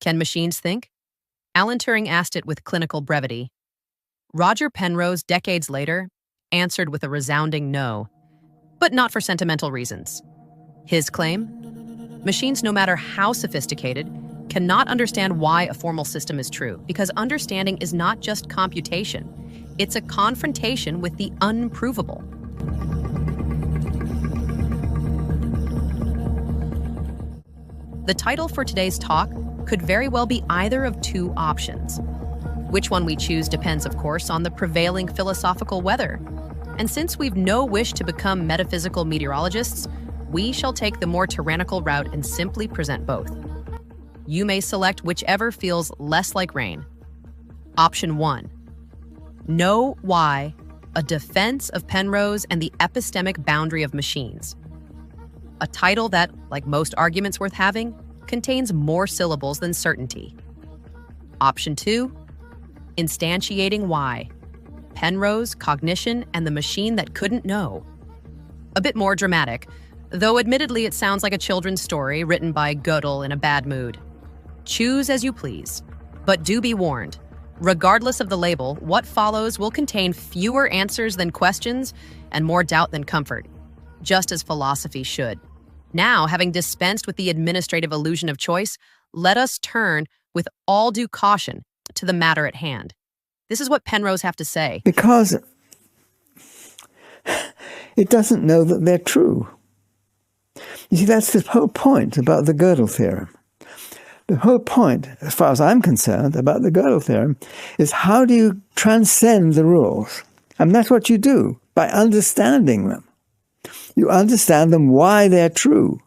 Can machines think? Alan Turing asked it with clinical brevity. Roger Penrose, decades later, answered with a resounding no, but not for sentimental reasons. His claim? Machines, no matter how sophisticated, cannot understand why a formal system is true, because understanding is not just computation. It's a confrontation with the unprovable. The title for today's talk could very well be either of two options. Which one we choose depends, of course, on the prevailing philosophical weather. And since we've no wish to become metaphysical meteorologists, we shall take the more tyrannical route and simply present both. You may select whichever feels less like rain. Option 1. Know Why, a defense of Penrose and the epistemic boundary of machines. A title that, like most arguments worth having, contains more syllables than certainty. Option 2. Instantiating Why, Penrose, cognition, and the machine that couldn't know. A bit more dramatic, though admittedly it sounds like a children's story written by Gödel in a bad mood. Choose as you please, but do be warned. Regardless of the label, what follows will contain fewer answers than questions and more doubt than comfort, just as philosophy should. Now, having dispensed with the administrative illusion of choice, let us turn, with all due caution, to the matter at hand. This is what Penrose have to say. Because it doesn't know that they're true. You see, that's the whole point about the Gödel theorem. The whole point, as far as I'm concerned, about the Gödel theorem is how do you transcend the rules? And that's what you do, by understanding them. You understand them why they're true.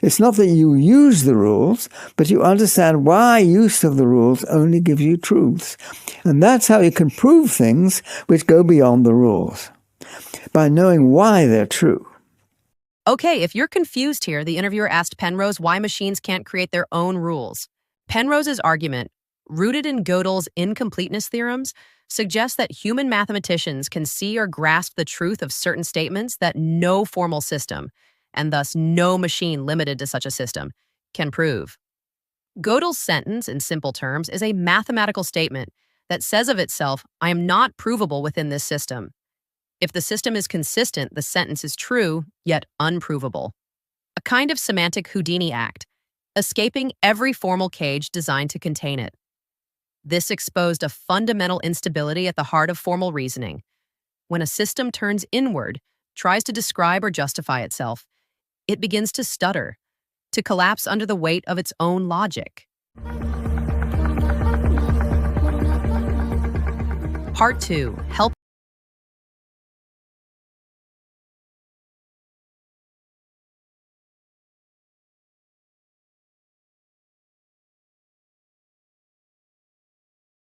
It's not that you use the rules, but you understand why use of the rules only gives you truths. And that's how you can prove things which go beyond the rules, by knowing why they're true. Okay, if you're confused here, the interviewer asked Penrose why machines can't create their own rules. Penrose's argument, rooted in Gödel's incompleteness theorems, suggests that human mathematicians can see or grasp the truth of certain statements that no formal system, and thus no machine limited to such a system, can prove. Gödel's sentence, in simple terms, is a mathematical statement that says of itself, I am not provable within this system. If the system is consistent, the sentence is true, yet unprovable. A kind of semantic Houdini act, escaping every formal cage designed to contain it. This exposed a fundamental instability at the heart of formal reasoning. When a system turns inward, tries to describe or justify itself, it begins to stutter, to collapse under the weight of its own logic. Part 2. Help